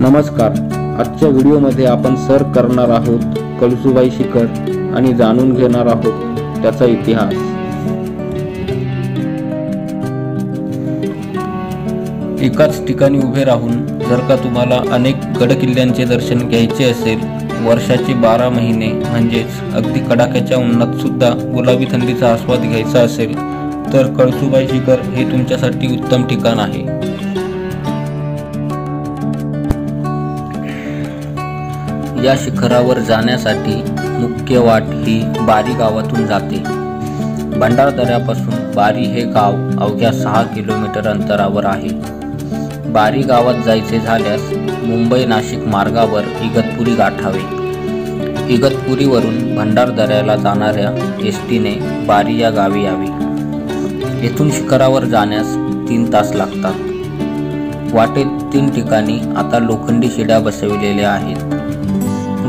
नमस्कार. आजच्या व्हिडिओमध्ये आपण सर करणार आहोत कळसूबाई शिखर आणि जाणून घेणार आहोत त्याचा इतिहास. एकाच ठिकाणी उभे राहून जर का तुम्हाला अनेक गडकिल्ल्यांचे दर्शन घ्यायचे असेल, वर्षाचे 12 महिने म्हणजेच अगदी कडाक्याच्या उन्हात सुद्धा गुलाबी थंडीचा आस्वाद घ्यायचा असेल तर कळसूबाई शिखर हे तुमच्यासाठी उत्तम ठिकाण आहे. या शिखरावर जाण्यासाठी मुख्य वाट ही बारी गावातून जाते. भंडारदऱ्यापासून बारी हे गाव अवघ्या 6 किलोमीटर अंतरावर आहे. बारी गावात जायचे झाल्यास मुंबई नाशिक मार्गावर इगतपुरी गाठावे. इगतपुरीवरून भंडारदऱ्याला जाणाऱ्या एसटीने बारी या गावी यावे. येथून शिखरावर जाण्यास 3 तास लागतात. वाटेत 3 ठिकाणी आता लोखंडी शिड्या बसविलेल्या आहेत.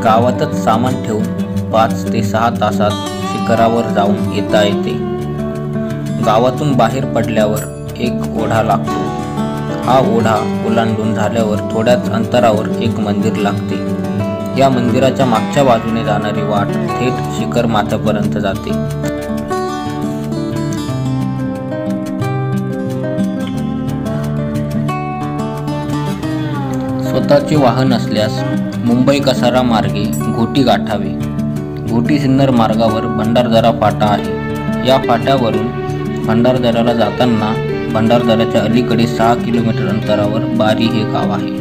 गावातच सामान ठेवून 5 ते 6 तासात शिखरावर जाऊन येता येते. गावातून बाहेर पडल्यावर एक ओढा लागतो. हा ओढा ओलांडून झाल्यावर थोड्याच अंतरावर एक मंदिर लागते. या मंदिराच्या मागच्या बाजूने जाणारी वाट थेट शिखर माथ्यापर्यंत जाते. स्वतःचे वाहन असल्यास मुंबई कसारा मार्गे घोटी गाठावे. घोटी सिन्नर मार्गावर भंडारदरा फाटा आहे. या फाट्यावरून भंडारदऱ्याला जाताना भंडारदऱ्याच्या अलीकडे 6 किलोमीटर अंतरावर बारी हे गाव आहे.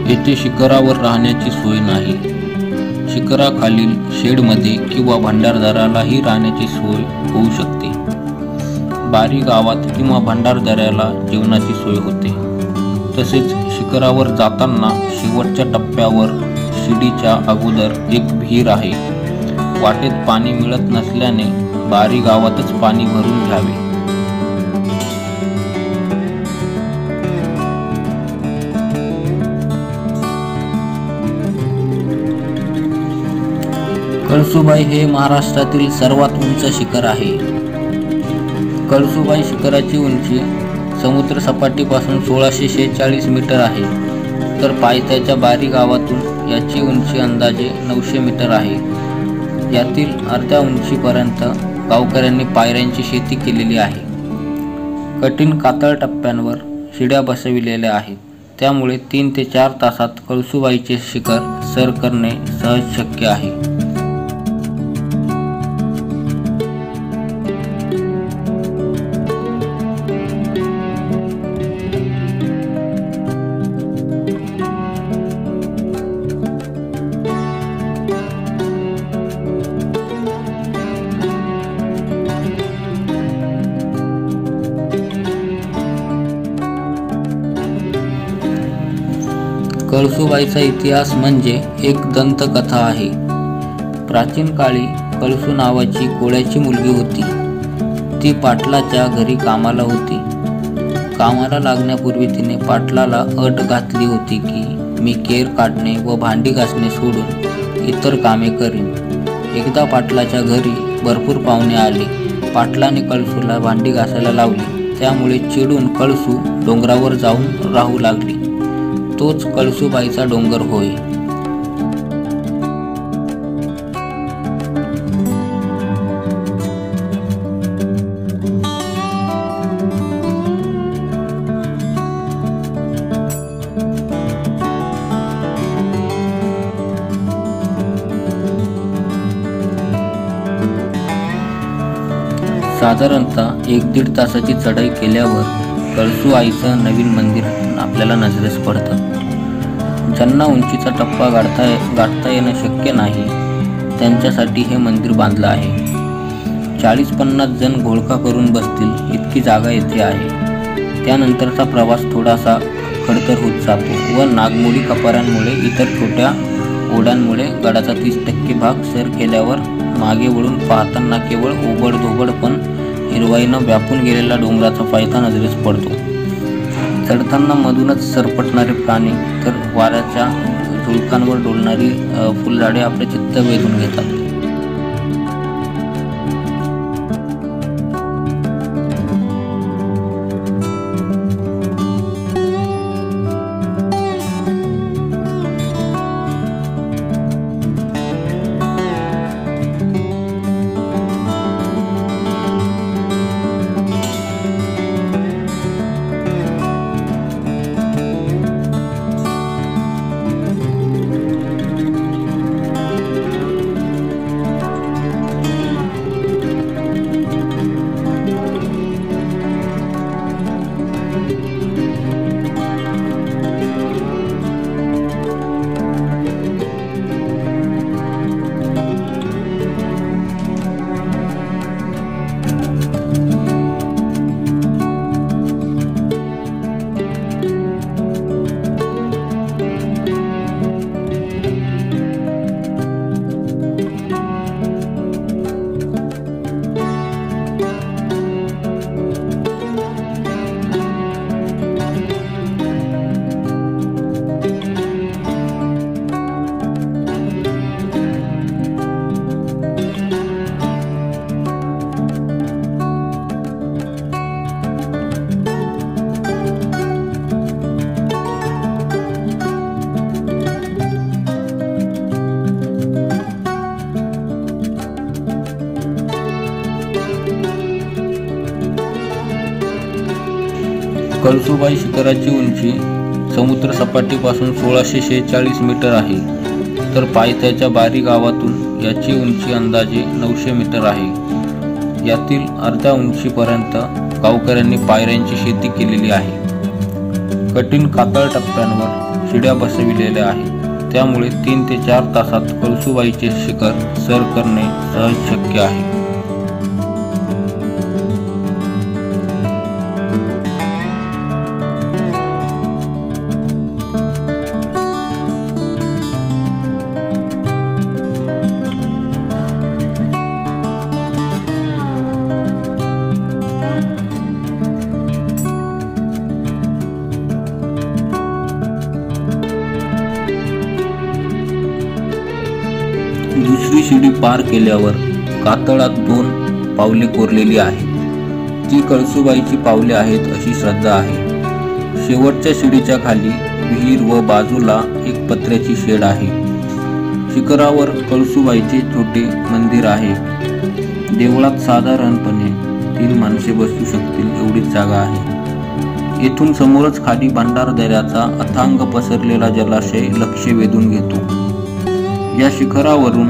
येथे शिखरावर राहण्याची सोय नाही. शिखराखालील शेडमध्ये किंवा भंडारदऱ्यालाही राहण्याची सोय होऊ शकते. बारी गावात किंवा भंडारदऱ्याला जेवणाची सोय होते. तसेच शिखरावर जाताना शेवटच्या टप्प्यावर शिडीच्या अगोदर एक विहीर आहे. वाटेत पाणी मिळत नसल्याने बारी गावातच पाणी भरून घ्यावे. कळसूबाई हे महाराष्ट्रातील सर्वात उंच शिखर आहे. कळसूबाई शिखराची उंची समुद्र सपाटीपासून 1646 मीटर आहे, तर पायथ्याच्या बारी गावातून याची उंची अंदाजे 900 मीटर आहे. यातील अर्ध्या उंचीपर्यंत गावकऱ्यांनी पायऱ्यांची शेती केलेली आहे. कठीण कातळ टप्प्यांवर शिड्या बसविलेल्या आहेत, त्यामुळे 3 ते 4 तासात कळसूबाईचे शिखर सर करणे सहज शक्य आहे. कळसूबाईचा इतिहास म्हणजे एक दंतकथा आहे. प्राचीन काळी कळसू नावाची कोळ्याची मुलगी होती. ती पाटलाच्या घरी कामाला होती. कामाला लागण्यापूर्वी तिने पाटलाला अट घातली होती की मी केर काढणे व भांडी घासणे सोडून इतर कामे करीन. एकदा पाटलाच्या घरी भरपूर पाहुणे आले. पाटलाने कळसूला भांडी घासायला लावली. त्यामुळे चिडून कळसू डोंगरावर जाऊन राहू लागली. तोच कळसूबाईचा डोंगर होय. साधारणतः 1-1.5 तासाची चढाई केल्यावर कळसू आईचं नवीन मंदिर आपल्याला नजरेस पडतं. ज्यांना उंचीचा टप्पा गाठता येणं शक्य नाही त्यांच्यासाठी हे मंदिर बांधलं आहे. 40-50 जण घोळका करून बसतील इतकी जागा येथे आहे. त्यानंतरचा प्रवास थोडासा खडतर होत जातो व नागमोडी कपाऱ्यांमुळे इतर छोट्या ओढ्यांमुळे गडाचा 30% भाग सर केल्यावर मागे वळून पाहताना केवळ ओबडधोबड पण हिरवाईनं व्यापून गेलेला डोंगराचा पायथा नजरेस पडतो. चढताना मधूनच सरपटणारे प्राणी तर वाऱ्याच्या झुडपांवर डोलणारी फुलझाडे आपले चित्त वेधून घेतात. कळसुबाई शिखराची उंची समुद्र सपाटीपासून 1646 मीटर आहे, तर पायथ्याच्या बारी गावातून याची उंची अंदाजे 900 मीटर आहे. यातील अर्ध्या उंचीपर्यंत गावकऱ्यांनी पायऱ्यांची शेती केलेली आहे. कठीण कातळ टप्प्यांवर शिड्या बसविलेल्या आहेत, त्यामुळे 3 ते 4 तासात कळसुबाईचे शिखर सर करणे सहज शक्य आहे. दुसरी शिडी पार केल्यावर कातळात 2 पावले कोरलेली आहेत. ती कळसुबाईची पावले आहेत अशी श्रद्धा आहे. शेवटच्या शिडीच्या खाली विहीर व बाजूला एक पत्र्याची शेड आहे. शिखरावर कळसुबाईचे छोटे मंदिर आहे. देवळात साधारणपणे 3 माणसे बसू शकतील एवढीच जागा आहे. येथून समोरच खाली भंडारदऱ्याचा अथांग पसरलेला जलाशय लक्ष वेधून घेतो. या शिखरावरून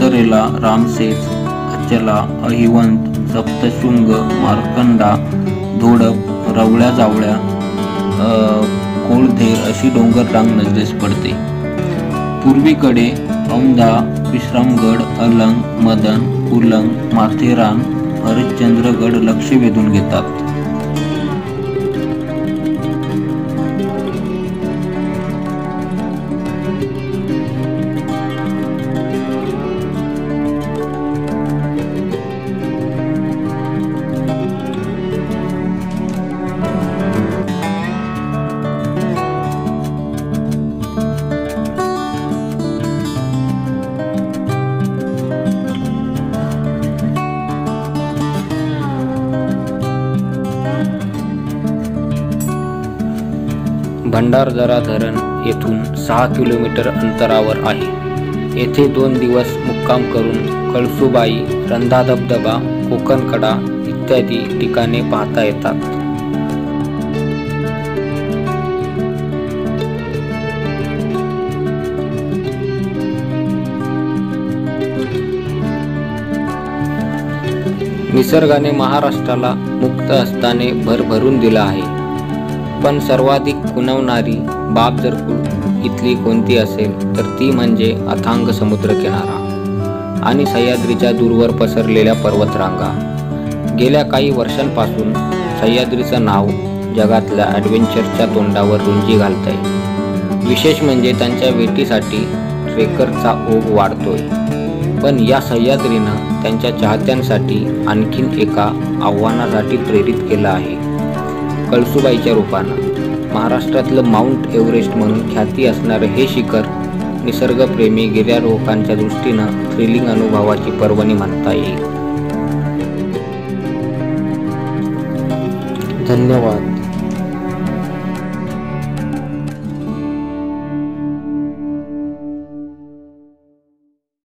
उत्तरेला रामसेज, अचला, अहिवंत, सप्तशृंग, मार्कंडा, धोडप, रवळ्या जावळ्या, कोळधेर अशी डोंगररांग नजरेस पडते. पूर्वीकडे औंधा, विश्रामगड, अलंग, मदन, उलंग, माथेरान, हरिश्चंद्रगड लक्ष वेधून घेतात. भंडारदरा धरण येथून 6 किलोमीटर अंतरावर आहे. येथे 2 दिवस मुक्काम करून कळसुबाई, रंधा धबधबा, कोकणकडा इत्यादी ठिकाणे पाहता येतात. निसर्गाने महाराष्ट्राला मुक्त हस्ताने भरभरून दिला आहे. पण सर्वाधिक खुणवणारी बाब जर इथली कोणती असेल तर ती म्हणजे अथांग समुद्रकिनारा आणि सह्याद्रीच्या दूरवर पसरलेल्या पर्वतरांगा. गेल्या काही वर्षांपासून सह्याद्रीचं नाव जगातल्या ॲडव्हेंचरच्या तोंडावर रुंजी घालत आहे. विशेष म्हणजे त्यांच्या भेटीसाठी ट्रेकरचा ओघ वाढतोय. पण या सह्याद्रीनं त्यांच्या चाहत्यांसाठी आणखीन एका आव्हानासाठी प्रेरित केलं आहे. कळसुबाईच्या रूपानं महाराष्ट्रातलं माउंट एव्हरेस्ट म्हणून ख्याती असणारं हे शिखर निसर्गप्रेमी गिर्यारोहकांच्या दृष्टीनं थ्रिलिंग अनुभवाची पर्वणी म्हणता येईल. धन्यवाद.